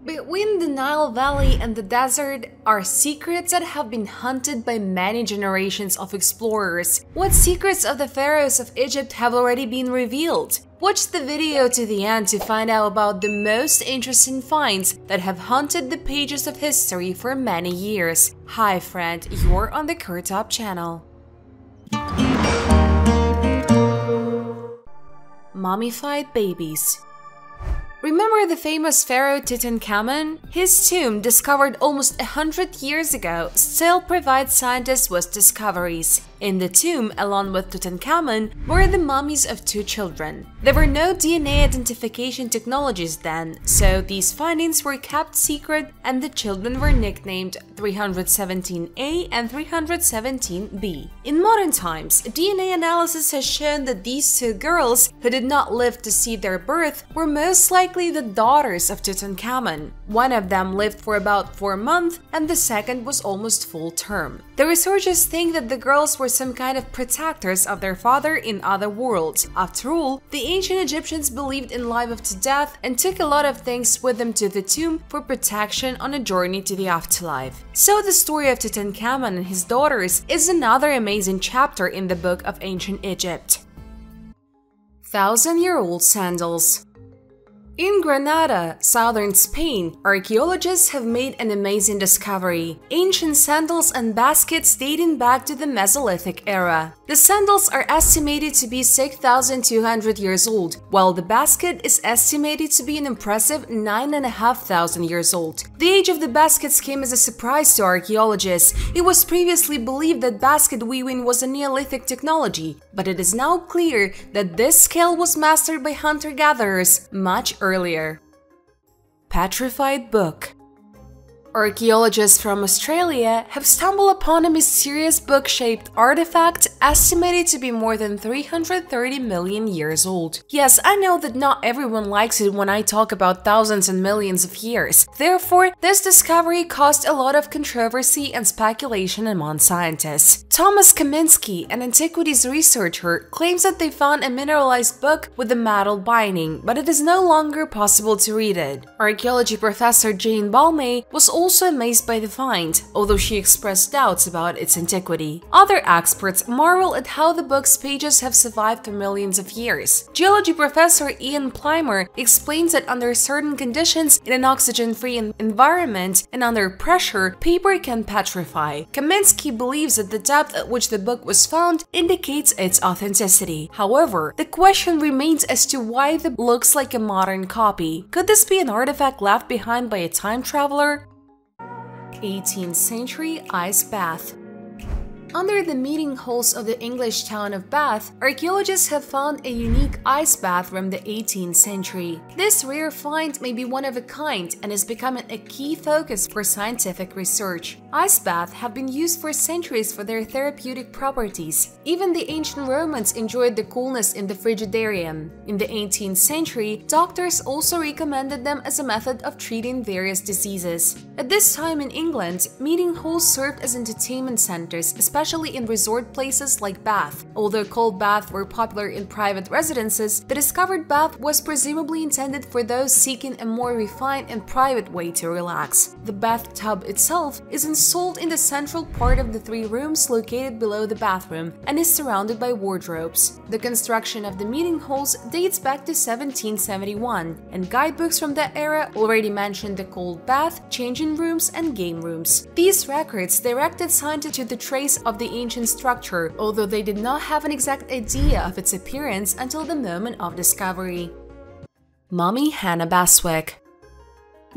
Between the Nile Valley and the desert are secrets that have been hunted by many generations of explorers. What secrets of the pharaohs of Egypt have already been revealed? Watch the video to the end to find out about the most interesting finds that have haunted the pages of history for many years. Hi friend, you're on the KirTop channel. Mummified Babies. Remember the famous pharaoh Tutankhamun? His tomb, discovered almost 100 years ago, still provides scientists with discoveries. In the tomb, along with Tutankhamun, were the mummies of 2 children. There were no DNA identification technologies then, so these findings were kept secret and the children were nicknamed 317A and 317B. In modern times, DNA analysis has shown that these 2 girls, who did not live to see their birth, were most likely the daughters of Tutankhamun. One of them lived for about 4 months and the second was almost full term. The researchers think that the girls were some kind of protectors of their father in other worlds. After all, the ancient Egyptians believed in life after death and took a lot of things with them to the tomb for protection on a journey to the afterlife. So the story of Tutankhamun and his daughters is another amazing chapter in the book of ancient Egypt. 1000-year-old sandals. In Granada, southern Spain, archaeologists have made an amazing discovery: ancient sandals and baskets dating back to the Mesolithic era. The sandals are estimated to be 6,200 years old, while the basket is estimated to be an impressive 9,500 years old. The age of the baskets came as a surprise to archaeologists. It was previously believed that basket weaving was a Neolithic technology, but it is now clear that this skill was mastered by hunter-gatherers much earlier. Petrified Book. Archaeologists from Australia have stumbled upon a mysterious book-shaped artifact estimated to be more than 330 million years old. Yes, I know that not everyone likes it when I talk about thousands and millions of years. Therefore, this discovery caused a lot of controversy and speculation among scientists. Thomas Kaminsky, an antiquities researcher, claims that they found a mineralized book with a metal binding, but it is no longer possible to read it. Archaeology professor Jane Balmay was also amazed by the find, although she expressed doubts about its antiquity. Other experts marvel at how the book's pages have survived for millions of years. Geology professor Ian Plimer explains that under certain conditions, in an oxygen-free environment and under pressure, paper can petrify. Kaminsky believes that the depth at which the book was found indicates its authenticity. However, the question remains as to why it looks like a modern copy. Could this be an artifact left behind by a time traveler? 18th century ice bath. Under the meeting halls of the English town of Bath, archaeologists have found a unique ice bath from the 18th century. This rare find may be one of a kind and is becoming a key focus for scientific research. Ice baths have been used for centuries for their therapeutic properties. Even the ancient Romans enjoyed the coolness in the frigidarium. In the 18th century, doctors also recommended them as a method of treating various diseases. At this time in England, meeting halls served as entertainment centers, especially in resort places like Bath. Although cold baths were popular in private residences, the discovered bath was presumably intended for those seeking a more refined and private way to relax. The bathtub itself is installed in the central part of the 3 rooms located below the bathroom and is surrounded by wardrobes. The construction of the meeting halls dates back to 1771, and guidebooks from that era already mentioned the cold bath, changing rooms, and game rooms. These records directed scientists to the trace of the ancient structure, although they did not have an exact idea of its appearance until the moment of discovery. Mummy Hannahwick.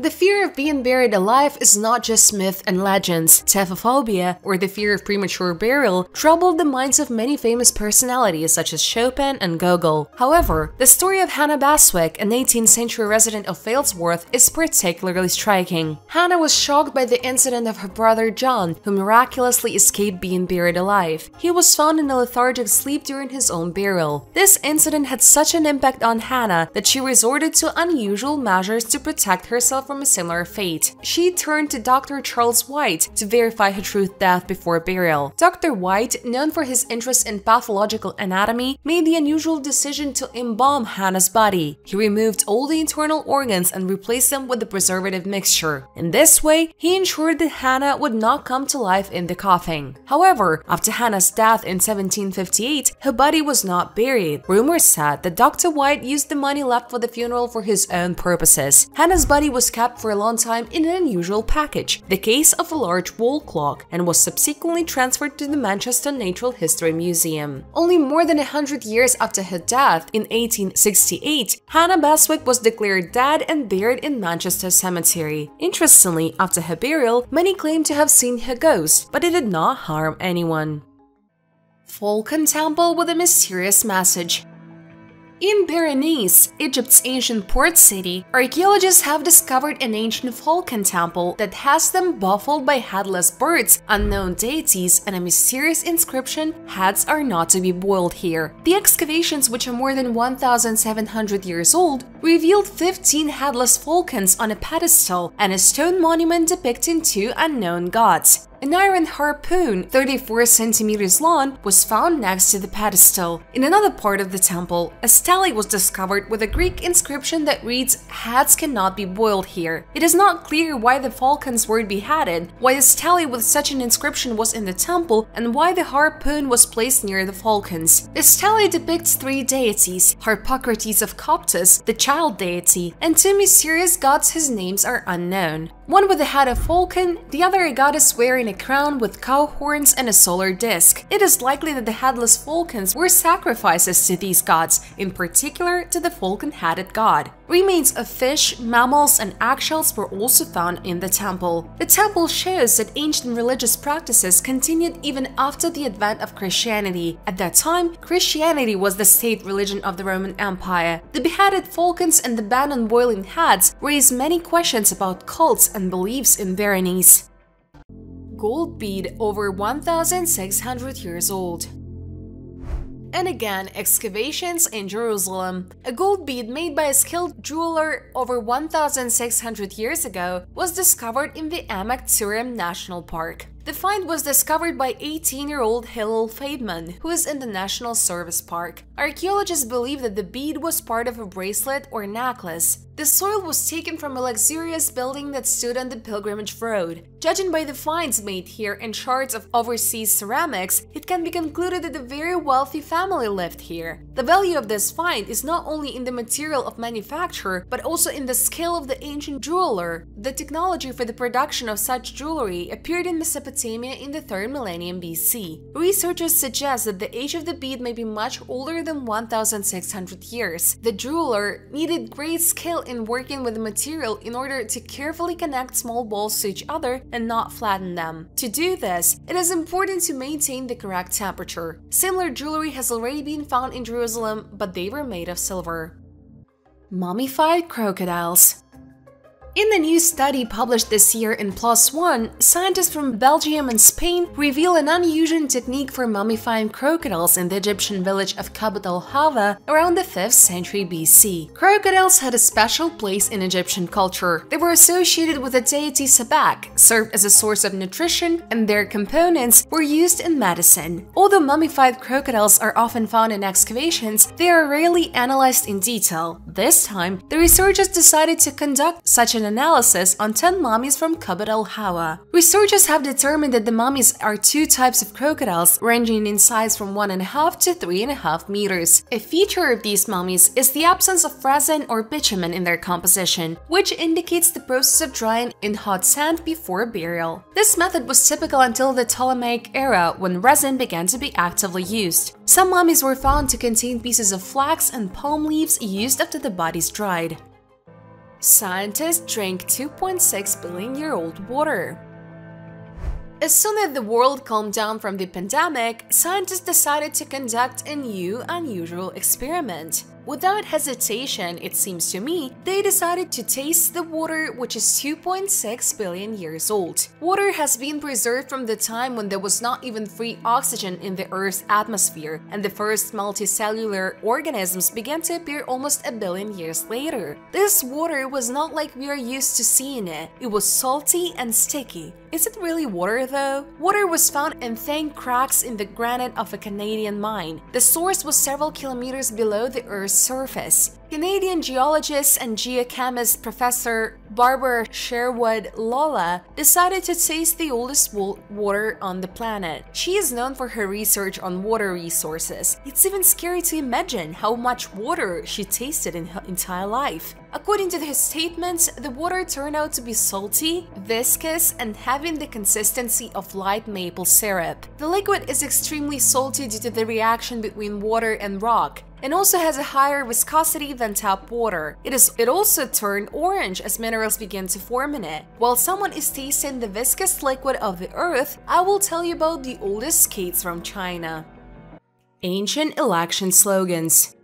The fear of being buried alive is not just myth and legends. Taphophobia, or the fear of premature burial, troubled the minds of many famous personalities such as Chopin and Gogol. However, the story of Hannahwick, an 18th century resident of Failsworth, is particularly striking. Hannah was shocked by the incident of her brother John, who miraculously escaped being buried alive. He was found in a lethargic sleep during his own burial. This incident had such an impact on Hannah that she resorted to unusual measures to protect herself from a similar fate. She turned to Dr. Charles White to verify her true death before burial. Dr. White, known for his interest in pathological anatomy, made the unusual decision to embalm Hannah's body. He removed all the internal organs and replaced them with the preservative mixture. In this way, he ensured that Hannah would not come to life in the coffin. However, after Hannah's death in 1758, her body was not buried. Rumors said that Dr. White used the money left for the funeral for his own purposes. Hannah's body was kept for a long time in an unusual package, the case of a large wall clock, and was subsequently transferred to the Manchester Natural History Museum. Only more than 100 years after her death, in 1868, Hannah Beswick was declared dead and buried in Manchester Cemetery. Interestingly, after her burial, many claim to have seen her ghost, but it did not harm anyone. Falcon Temple with a mysterious message. In Berenice, Egypt's ancient port city, archaeologists have discovered an ancient falcon temple that has them baffled by headless birds, unknown deities, and a mysterious inscription, "Heads are not to be boiled here." The excavations, which are more than 1,700 years old, revealed 15 headless falcons on a pedestal and a stone monument depicting two unknown gods. An iron harpoon, 34 centimeters long, was found next to the pedestal. In another part of the temple, a stele was discovered with a Greek inscription that reads, "Heads cannot be boiled here." It is not clear why the falcons were beheaded, why a stele with such an inscription was in the temple, and why the harpoon was placed near the falcons. The stele depicts three deities, Harpocrates of Coptus, the child deity, and two mysterious gods whose names are unknown. One with the head of falcon, the other a goddess wearing a crown with cow horns and a solar disk. It is likely that the headless falcons were sacrifices to these gods, in particular to the falcon-headed god. Remains of fish, mammals, and eggshells were also found in the temple. The temple shows that ancient religious practices continued even after the advent of Christianity. At that time, Christianity was the state religion of the Roman Empire. The beheaded falcons and the ban on boiling heads raise many questions about cults and beliefs in Berenice. Gold bead over 1,600 years old. And again, excavations in Jerusalem. A gold bead made by a skilled jeweler over 1,600 years ago was discovered in the Amak Tsurim National Park. The find was discovered by 18-year-old Hillel Feidman, who is in the National Service Park. Archaeologists believe that the bead was part of a bracelet or necklace. The soil was taken from a luxurious building that stood on the pilgrimage road. Judging by the finds made here and shards of overseas ceramics, it can be concluded that a very wealthy family lived here. The value of this find is not only in the material of manufacture, but also in the skill of the ancient jeweler. The technology for the production of such jewelry appeared in Mesopotamia in the 3rd millennium BC. Researchers suggest that the age of the bead may be much older than 1,600 years. The jeweler needed great skill in working with the material in order to carefully connect small balls to each other and not flatten them. To do this, it is important to maintain the correct temperature. Similar jewelry has already been found in Jerusalem, but they were made of silver. Mummified crocodiles. In the new study published this year in PLOS ONE, scientists from Belgium and Spain reveal an unusual technique for mummifying crocodiles in the Egyptian village of Qabd al-Hawa around the 5th century BC. Crocodiles had a special place in Egyptian culture. They were associated with the deity Sabak, served as a source of nutrition, and their components were used in medicine. Although mummified crocodiles are often found in excavations, they are rarely analyzed in detail. This time, the researchers decided to conduct such an analysis on 10 mummies from Qabd al-Hawa. Researchers have determined that the mummies are two types of crocodiles ranging in size from 1.5 to 3.5 meters. A feature of these mummies is the absence of resin or bitumen in their composition, which indicates the process of drying in hot sand before burial. This method was typical until the Ptolemaic era, when resin began to be actively used. Some mummies were found to contain pieces of flax and palm leaves used after the bodies dried. Scientists drink 2.6 billion-year-old water. As soon as the world calmed down from the pandemic, scientists decided to conduct a new, unusual experiment. Without hesitation, it seems to me, they decided to taste the water, which is 2.6 billion years old. Water has been preserved from the time when there was not even free oxygen in the Earth's atmosphere, and the first multicellular organisms began to appear almost a billion years later. This water was not like we are used to seeing it. It was salty and sticky. Is it really water though? Water was found in thin cracks in the granite of a Canadian mine. The source was several kilometers below the Earth's surface. Canadian geologist and geochemist Professor Barbara Sherwood Lawler decided to taste the oldest water on the planet. She is known for her research on water resources. It's even scary to imagine how much water she tasted in her entire life. According to his statements, the water turned out to be salty, viscous, and having the consistency of light maple syrup. The liquid is extremely salty due to the reaction between water and rock, and also has a higher viscosity than tap water. It also turned orange as minerals begin to form in it. While someone is tasting the viscous liquid of the earth, I will tell you about the oldest skates from China. Ancient election slogans.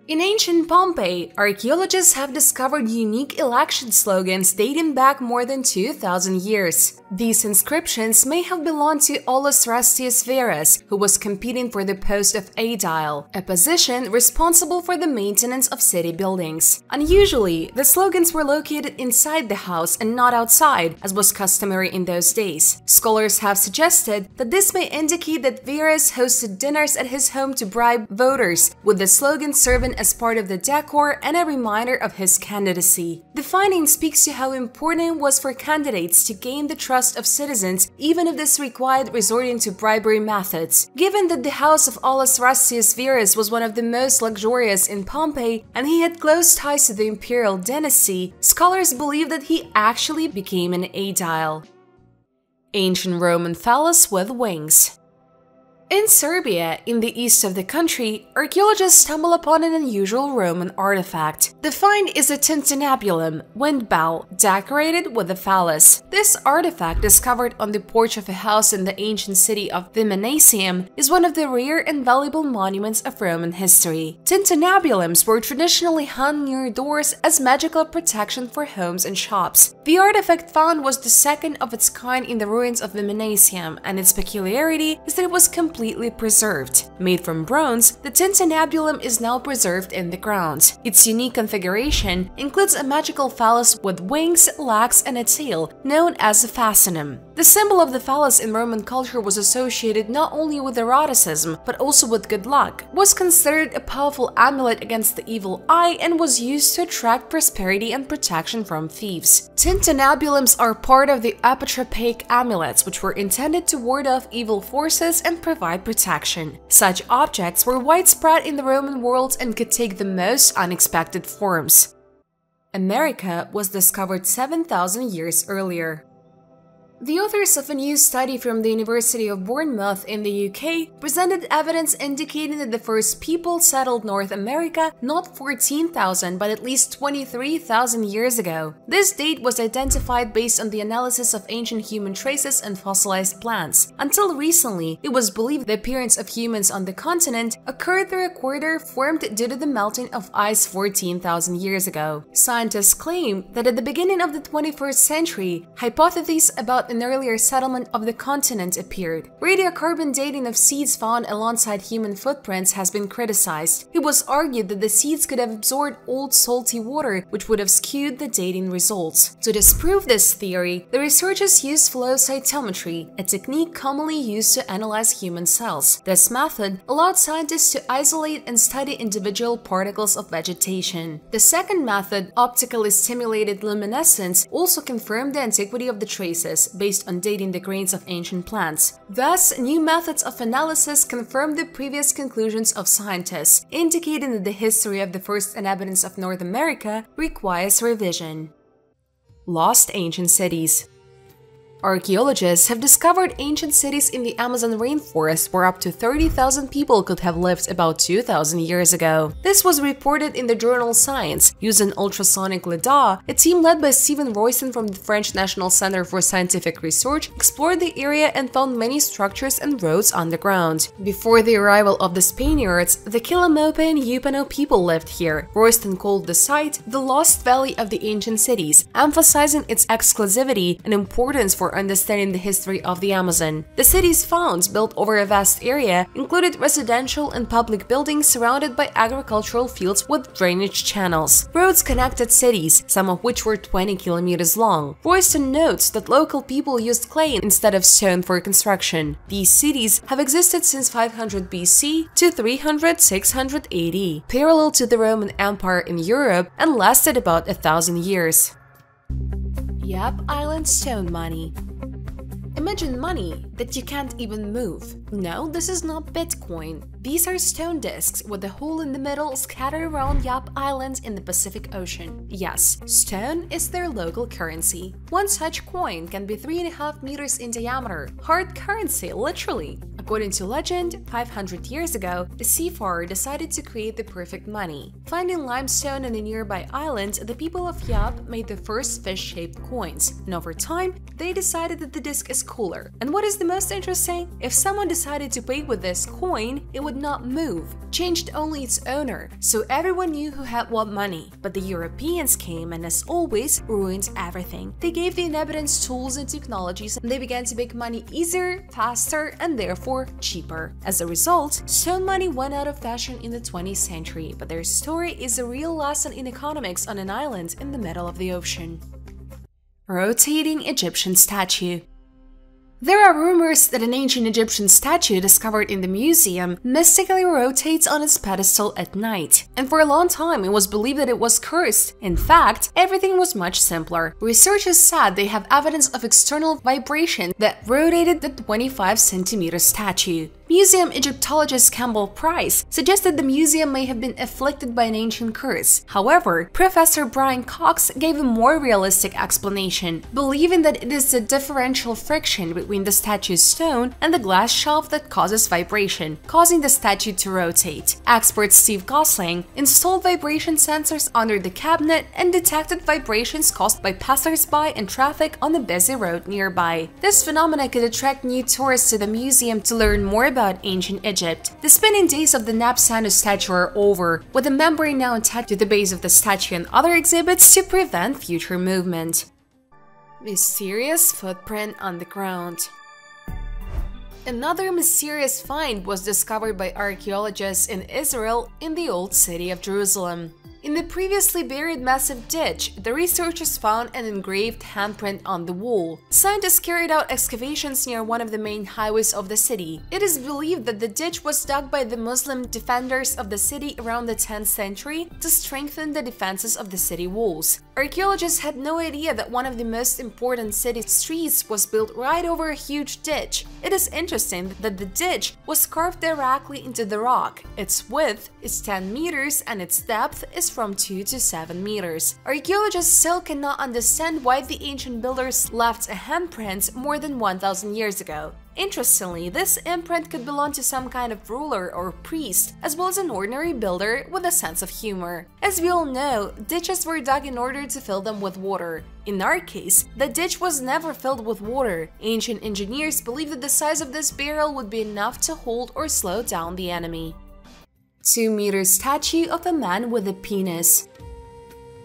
In ancient Pompeii, archaeologists have discovered unique election slogans dating back more than 2,000 years. These inscriptions may have belonged to Aulus Rustius Verus, who was competing for the post of aedile, a position responsible for the maintenance of city buildings. Unusually, the slogans were located inside the house and not outside, as was customary in those days. Scholars have suggested that this may indicate that Verus hosted dinners at his home to bribe voters, with the slogan serving as part of the decor and a reminder of his candidacy. The finding speaks to how important it was for candidates to gain the trust of citizens, even if this required resorting to bribery methods. Given that the house of Aulus Rustius Verus was one of the most luxurious in Pompeii and he had close ties to the imperial dynasty, scholars believe that he actually became an aedile. Ancient Roman phallus with wings. In Serbia, in the east of the country, archaeologists stumble upon an unusual Roman artifact. The find is a tintinnabulum, wind bow, decorated with a phallus. This artifact, discovered on the porch of a house in the ancient city of Viminacium, is one of the rare and valuable monuments of Roman history. Tintinnabulums were traditionally hung near doors as magical protection for homes and shops. The artifact found was the second of its kind in the ruins of Viminacium, and its peculiarity is that it was completely preserved. Made from bronze, the tintinnabulum is now preserved in the ground. Its unique configuration includes a magical phallus with wings, legs, and a tail, known as a fascinum. The symbol of the phallus in Roman culture was associated not only with eroticism, but also with good luck, was considered a powerful amulet against the evil eye, and was used to attract prosperity and protection from thieves. Tintinnabulums are part of the apotropaic amulets, which were intended to ward off evil forces and provide protection. Such objects were widespread in the Roman world and could take the most unexpected forms. America was discovered 7,000 years earlier. The authors of a new study from the University of Bournemouth in the UK presented evidence indicating that the first people settled North America not 14,000 but at least 23,000 years ago. This date was identified based on the analysis of ancient human traces and fossilized plants. Until recently, it was believed the appearance of humans on the continent occurred through a corridor formed due to the melting of ice 14,000 years ago. Scientists claim that at the beginning of the 21st century, hypotheses about an earlier settlement of the continent appeared. Radiocarbon dating of seeds found alongside human footprints has been criticized. It was argued that the seeds could have absorbed old salty water, which would have skewed the dating results. To disprove this theory, the researchers used flow cytometry, a technique commonly used to analyze human cells. This method allowed scientists to isolate and study individual particles of vegetation. The second method, optically stimulated luminescence, also confirmed the antiquity of the traces, based on dating the grains of ancient plants. Thus, new methods of analysis confirmed the previous conclusions of scientists, indicating that the history of the first inhabitants of North America requires revision. Lost ancient cities. Archaeologists have discovered ancient cities in the Amazon rainforest where up to 30,000 people could have lived about 2,000 years ago. This was reported in the journal Science. Using ultrasonic lidar, a team led by Stephen Royston from the French National Center for Scientific Research explored the area and found many structures and roads underground. Before the arrival of the Spaniards, the Quilamope and Yupano people lived here. Royston called the site the Lost Valley of the Ancient Cities, emphasizing its exclusivity and importance for understanding the history of the Amazon. The cities found, built over a vast area, included residential and public buildings surrounded by agricultural fields with drainage channels. Roads connected cities, some of which were 20 kilometers long. Royston notes that local people used clay instead of stone for construction. These cities have existed since 500 BC to 300–600 AD, parallel to the Roman Empire in Europe, and lasted about 1,000 years. Yap Island stone money. Imagine money that you can't even move. No, this is not Bitcoin. These are stone discs with a hole in the middle scattered around Yap Island in the Pacific Ocean. Yes, stone is their local currency. One such coin can be 3.5 meters in diameter. Hard currency, literally. According to legend, 500 years ago, a seafarer decided to create the perfect money. Finding limestone on a nearby island, the people of Yap made the first fish-shaped coins, and over time, they decided that the disc is cooler. And what is the most interesting? If someone decided to pay with this coin, it would not move, changed only its owner, so everyone knew who had what money. But the Europeans came and, as always, ruined everything. They gave the inhabitants tools and technologies, and they began to make money easier, faster, and therefore cheaper. As a result, stone money went out of fashion in the 20th century, but their story is a real lesson in economics on an island in the middle of the ocean. Rotating Egyptian statue. There are rumors that an ancient Egyptian statue discovered in the museum mystically rotates on its pedestal at night, and for a long time it was believed that it was cursed. In fact, everything was much simpler. Researchers said they have evidence of external vibration that rotated the 25-centimeter statue. Museum Egyptologist Campbell Price suggested the museum may have been afflicted by an ancient curse. However, Professor Brian Cox gave a more realistic explanation, believing that it is the differential friction between the statue's stone and the glass shelf that causes vibration, causing the statue to rotate. Expert Steve Gosling installed vibration sensors under the cabinet and detected vibrations caused by passers-by and traffic on a busy road nearby. This phenomena could attract new tourists to the museum to learn more about ancient Egypt. The spinning days of the Napsanu statue are over, with a membrane now attached to the base of the statue and other exhibits to prevent future movement. Mysterious footprint on the ground. Another mysterious find was discovered by archaeologists in Israel in the old city of Jerusalem. In the previously buried massive ditch, the researchers found an engraved handprint on the wall. Scientists carried out excavations near one of the main highways of the city. It is believed that the ditch was dug by the Muslim defenders of the city around the 10th century to strengthen the defenses of the city walls. Archaeologists had no idea that one of the most important city streets was built right over a huge ditch. It is interesting that the ditch was carved directly into the rock. Its width is 10 meters and its depth is from 2 to 7 meters. Archaeologists still cannot understand why the ancient builders left a handprint more than 1,000 years ago. Interestingly, this imprint could belong to some kind of ruler or priest, as well as an ordinary builder with a sense of humor. As we all know, ditches were dug in order to fill them with water. In our case, the ditch was never filled with water. Ancient engineers believed that the size of this barrel would be enough to hold or slow down the enemy. 2-meter statue of a man with a penis.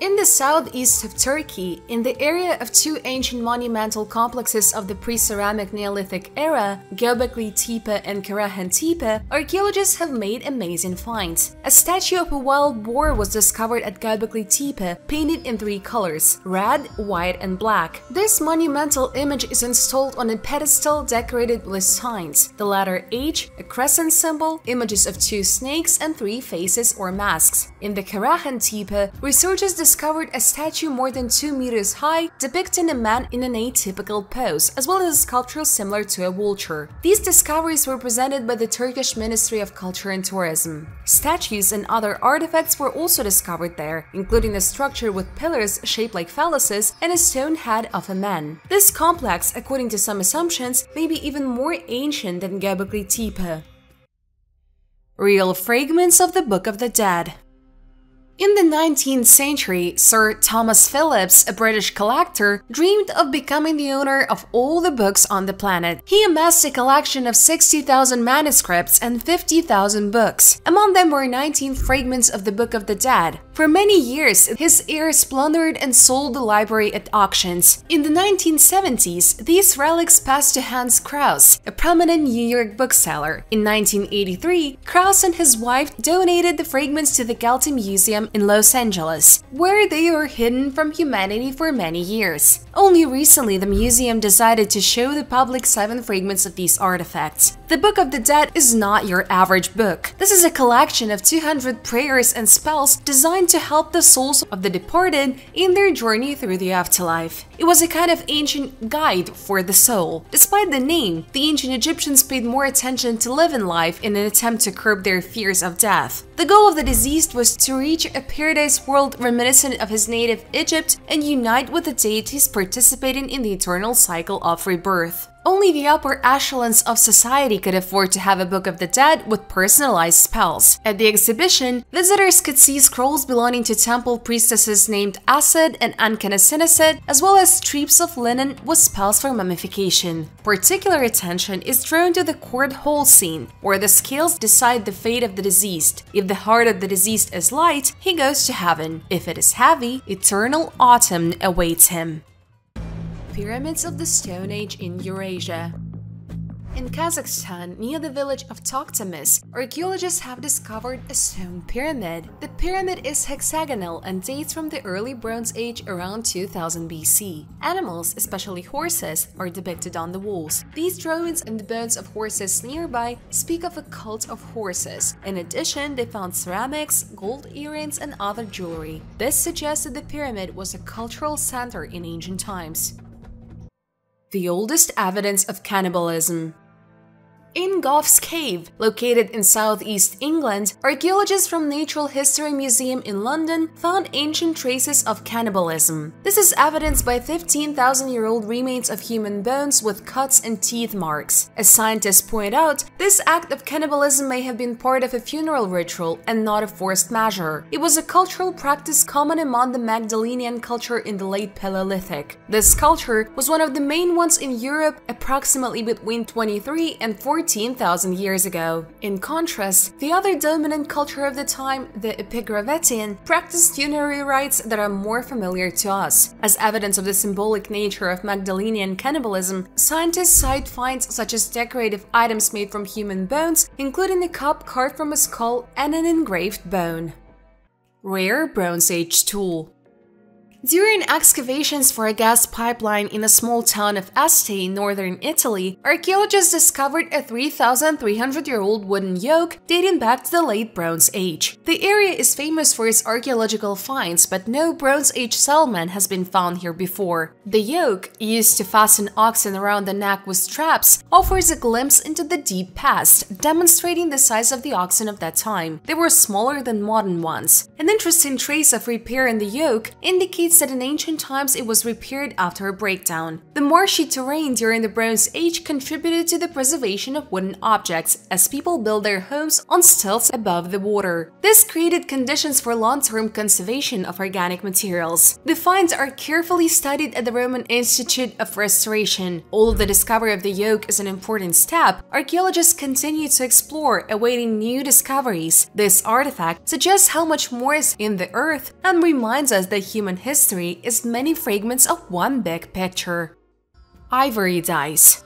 In the southeast of Turkey, in the area of two ancient monumental complexes of the pre-ceramic Neolithic era, Göbekli Tepe and Karahan Tepe, archaeologists have made amazing finds. A statue of a wild boar was discovered at Göbekli Tepe, painted in 3 colors: red, white, and black. This monumental image is installed on a pedestal decorated with signs, the letter H, a crescent symbol, images of 2 snakes, and 3 faces or masks. In the Karahan Tepe, researchers discovered a statue more than 2 meters high depicting a man in an atypical pose, as well as a sculpture similar to a vulture. These discoveries were presented by the Turkish Ministry of Culture and Tourism. Statues and other artifacts were also discovered there, including a structure with pillars shaped like phalluses and a stone head of a man. This complex, according to some assumptions, may be even more ancient than Göbekli Tepe. Real fragments of the Book of the Dead. In the 19th century, Sir Thomas Phillips, a British collector, dreamed of becoming the owner of all the books on the planet. He amassed a collection of 60,000 manuscripts and 50,000 books. Among them were 19 fragments of the Book of the Dead. For many years, his heirs plundered and sold the library at auctions. In the 1970s, these relics passed to Hans Krause, a prominent New York bookseller. In 1983, Krause and his wife donated the fragments to the Getty Museum in Los Angeles, where they were hidden from humanity for many years. Only recently, the museum decided to show the public 7 fragments of these artifacts. The Book of the Dead is not your average book. This is a collection of 200 prayers and spells designed to help the souls of the departed in their journey through the afterlife. It was a kind of ancient guide for the soul. Despite the name, the ancient Egyptians paid more attention to living life in an attempt to curb their fears of death. The goal of the deceased was to reach a paradise world reminiscent of his native Egypt and unite with the deities participating in the eternal cycle of rebirth. Only the upper echelons of society could afford to have a Book of the Dead with personalized spells. At the exhibition, visitors could see scrolls belonging to temple priestesses named Aset and Ankheseneset, as well as strips of linen with spells for mummification. Particular attention is drawn to the court hole scene, where the scales decide the fate of the deceased. If the heart of the deceased is light, he goes to heaven. If it is heavy, eternal autumn awaits him. Pyramids of the Stone Age in Eurasia. In Kazakhstan, near the village of Tokhtamis, archaeologists have discovered a stone pyramid. The pyramid is hexagonal and dates from the early Bronze Age around 2000 BC. Animals, especially horses, are depicted on the walls. These drawings and the bones of horses nearby speak of a cult of horses. In addition, they found ceramics, gold earrings, and other jewelry. This suggests that the pyramid was a cultural center in ancient times. The oldest evidence of cannibalism. In Gough's Cave, located in southeast England, archaeologists from Natural History Museum in London found ancient traces of cannibalism. This is evidenced by 15,000-year-old remains of human bones with cuts and teeth marks. As scientists point out, this act of cannibalism may have been part of a funeral ritual and not a forced measure. It was a cultural practice common among the Magdalenian culture in the late Paleolithic. This culture was one of the main ones in Europe approximately between 23 and 14,000 years ago. In contrast, the other dominant culture of the time, the Epigravettian, practiced funerary rites that are more familiar to us. As evidence of the symbolic nature of Magdalenian cannibalism, scientists cite finds such as decorative items made from human bones, including a cup carved from a skull and an engraved bone. Rare Bronze Age tool. During excavations for a gas pipeline in the small town of Este in northern Italy, archaeologists discovered a 3,300-year-old wooden yoke dating back to the late Bronze Age. The area is famous for its archaeological finds, but no Bronze Age settlement has been found here before. The yoke, used to fasten oxen around the neck with straps, offers a glimpse into the deep past, demonstrating the size of the oxen of that time. They were smaller than modern ones. An interesting trace of repair in the yoke indicates that in ancient times it was repaired after a breakdown. The marshy terrain during the Bronze Age contributed to the preservation of wooden objects, as people built their homes on stilts above the water. This created conditions for long-term conservation of organic materials. The finds are carefully studied at the Roman Institute of Restoration. Although the discovery of the yoke is an important step, archaeologists continue to explore, awaiting new discoveries. This artifact suggests how much more is in the earth and reminds us that human history is many fragments of one big picture. Ivory Dice.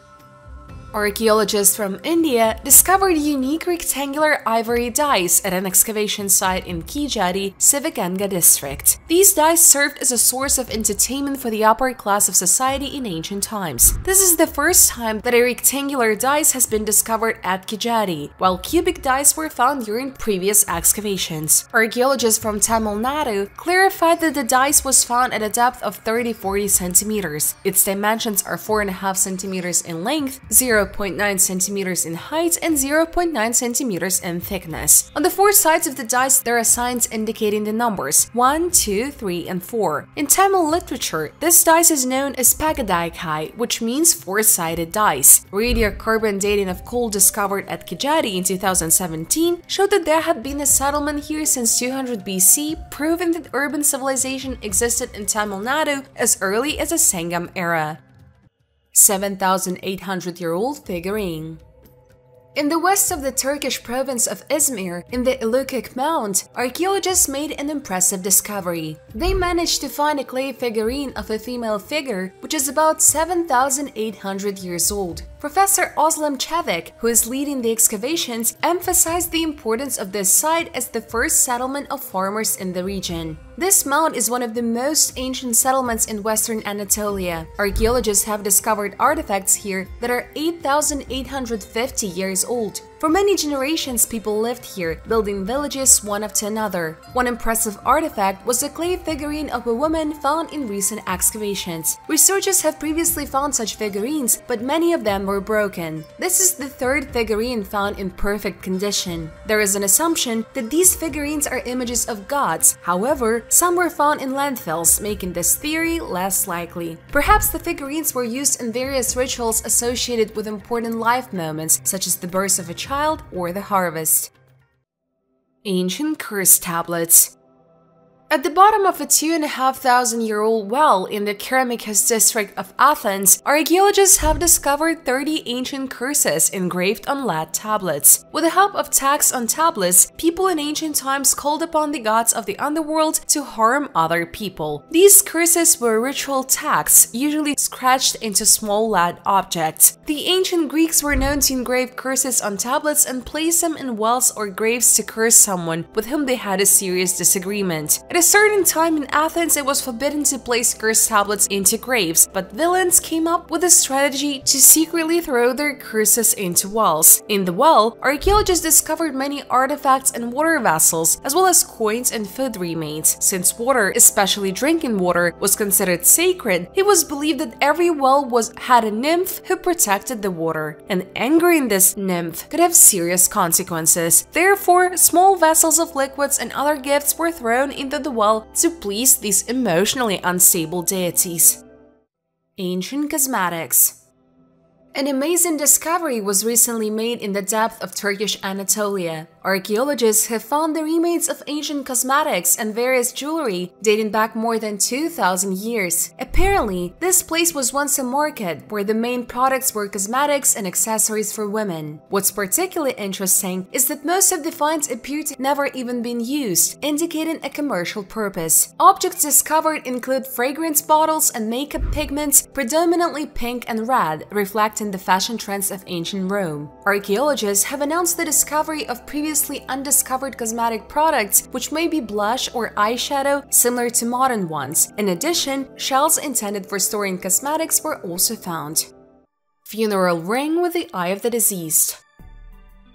Archaeologists from India discovered unique rectangular ivory dice at an excavation site in Kijadi, Sivaganga district. These dice served as a source of entertainment for the upper class of society in ancient times. This is the first time that a rectangular dice has been discovered at Kijadi, while cubic dice were found during previous excavations. Archaeologists from Tamil Nadu clarified that the dice was found at a depth of 30–40 centimeters. Its dimensions are 4.5 centimeters in length, 0.9 centimeters in height, and 0.9 centimeters in thickness. On the four sides of the dice, there are signs indicating the numbers 1, 2, 3, and 4. In Tamil literature, this dice is known as Pagadaikai, which means four-sided dice. Radiocarbon dating of coal discovered at Kijadi in 2017 showed that there had been a settlement here since 200 BC, proving that urban civilization existed in Tamil Nadu as early as the Sangam era. 7,800-year-old figurine. In the west of the Turkish province of Izmir, in the Ilukik Mound, archaeologists made an impressive discovery. They managed to find a clay figurine of a female figure, which is about 7,800 years old. Professor Özlem Çevik, who is leading the excavations, emphasized the importance of this site as the first settlement of farmers in the region. This mound is one of the most ancient settlements in western Anatolia. Archaeologists have discovered artifacts here that are 8,850 years old. For many generations, people lived here, building villages one after another. One impressive artifact was a clay figurine of a woman found in recent excavations. Researchers have previously found such figurines, but many of them were broken. This is the third figurine found in perfect condition. There is an assumption that these figurines are images of gods. However, some were found in landfills, making this theory less likely. Perhaps the figurines were used in various rituals associated with important life moments, such as the birth of a child or the harvest. Ancient curse tablets. At the bottom of a 2,500-year-old well in the Keramikos district of Athens, archaeologists have discovered 30 ancient curses engraved on lead tablets. With the help of tags on tablets, people in ancient times called upon the gods of the underworld to harm other people. These curses were ritual tags, usually scratched into small lead objects. The ancient Greeks were known to engrave curses on tablets and place them in wells or graves to curse someone with whom they had a serious disagreement. At a certain time in Athens, it was forbidden to place curse tablets into graves, but villains came up with a strategy to secretly throw their curses into wells. In the well, archaeologists discovered many artifacts and water vessels, as well as coins and food remains. Since water, especially drinking water, was considered sacred, it was believed that every well had a nymph who protected the water, and angering this nymph could have serious consequences. Therefore, small vessels of liquids and other gifts were thrown into the well to please these emotionally unstable deities. Ancient cosmetics. An amazing discovery was recently made in the depth of Turkish Anatolia. Archaeologists have found the remains of ancient cosmetics and various jewelry dating back more than 2,000 years. Apparently, this place was once a market where the main products were cosmetics and accessories for women. What's particularly interesting is that most of the finds appear to never even been used, indicating a commercial purpose. Objects discovered include fragrance bottles and makeup pigments, predominantly pink and red, reflecting the fashion trends of ancient Rome. Archaeologists have announced the discovery of previously undiscovered cosmetic products, which may be blush or eyeshadow similar to modern ones. In addition, shells intended for storing cosmetics were also found. Funeral ring with the eye of the deceased.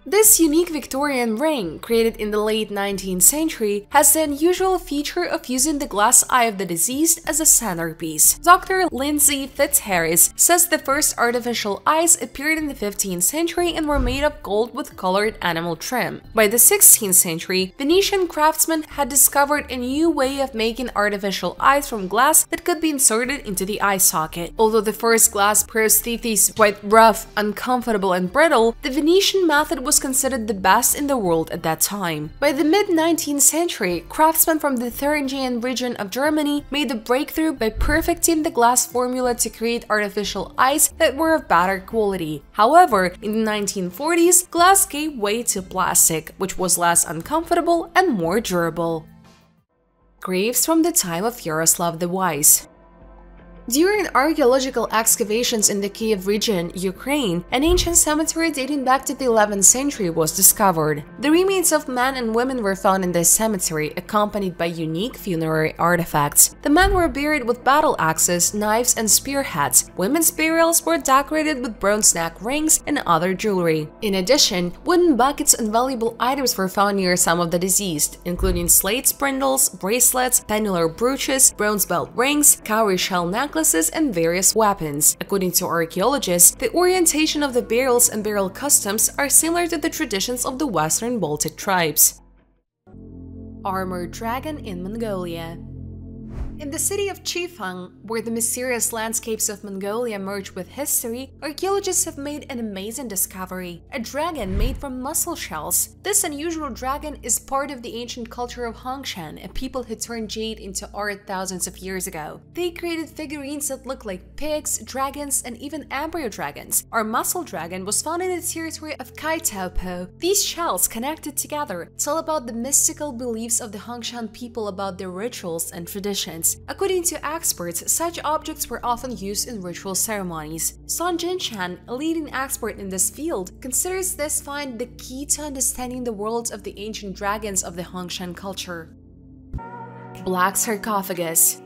This unique Victorian ring, created in the late 19th century, has the unusual feature of using the glass eye of the deceased as a centerpiece. Dr. Lindsay Fitzharris says the first artificial eyes appeared in the 15th century and were made of gold with colored animal trim. By the 16th century, Venetian craftsmen had discovered a new way of making artificial eyes from glass that could be inserted into the eye socket. Although the first glass prostheses were quite rough, uncomfortable, and brittle, the Venetian method was considered the best in the world at that time. By the mid-19th century, craftsmen from the Thuringian region of Germany made a breakthrough by perfecting the glass formula to create artificial eyes that were of better quality. However, in the 1940s, glass gave way to plastic, which was less uncomfortable and more durable. Graves from the time of Yaroslav the Wise. During archaeological excavations in the Kiev region, Ukraine, an ancient cemetery dating back to the 11th century was discovered. The remains of men and women were found in this cemetery, accompanied by unique funerary artifacts. The men were buried with battle axes, knives, and spearheads. Women's burials were decorated with bronze neck rings and other jewelry. In addition, wooden buckets and valuable items were found near some of the deceased, including slate spindles, bracelets, pendular brooches, bronze belt rings, cowrie shell necklaces, and various weapons. According to archaeologists, the orientation of the burials and burial customs are similar to the traditions of the Western Baltic tribes. Armored dragon in Mongolia. In the city of Chifeng, where the mysterious landscapes of Mongolia merge with history, archaeologists have made an amazing discovery: a dragon made from mussel shells. This unusual dragon is part of the ancient culture of Hongshan, a people who turned jade into art thousands of years ago. They created figurines that look like pigs, dragons, and even embryo dragons. Our mussel dragon was found in the territory of Kaitaupo. These shells, connected together, tell about the mystical beliefs of the Hongshan people about their rituals and traditions. According to experts, such objects were often used in ritual ceremonies. Son Jinshan, a leading expert in this field, considers this find the key to understanding the worlds of the ancient dragons of the Hongshan culture. Black sarcophagus.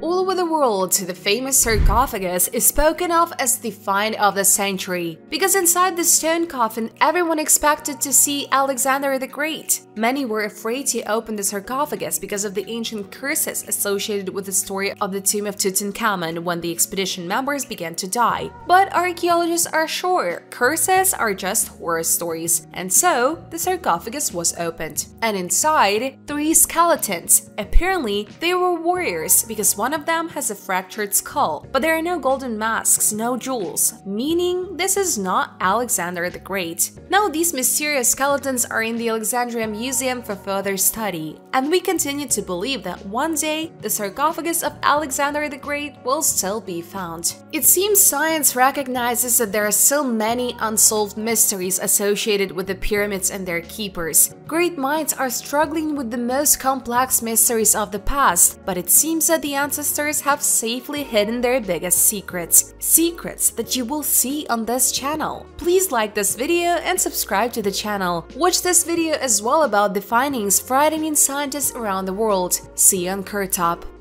All over the world, the famous sarcophagus is spoken of as the find of the century, because inside the stone coffin everyone expected to see Alexander the Great. Many were afraid to open the sarcophagus because of the ancient curses associated with the story of the tomb of Tutankhamun when the expedition members began to die. But archaeologists are sure curses are just horror stories, and so the sarcophagus was opened. And inside, 3 skeletons. Apparently, they were warriors because one of them has a fractured skull, but there are no golden masks, no jewels, meaning this is not Alexander the Great. Now these mysterious skeletons are in the Alexandria Museum for further study, and we continue to believe that one day the sarcophagus of Alexander the Great will still be found. It seems science recognizes that there are still many unsolved mysteries associated with the pyramids and their keepers. Great minds are struggling with the most complex mysteries of the past, but it seems that the ancestors have safely hidden their biggest secrets. Secrets that you will see on this channel. Please like this video and subscribe to the channel. Watch this video as well about the findings frightening scientists around the world. See you on KirTop.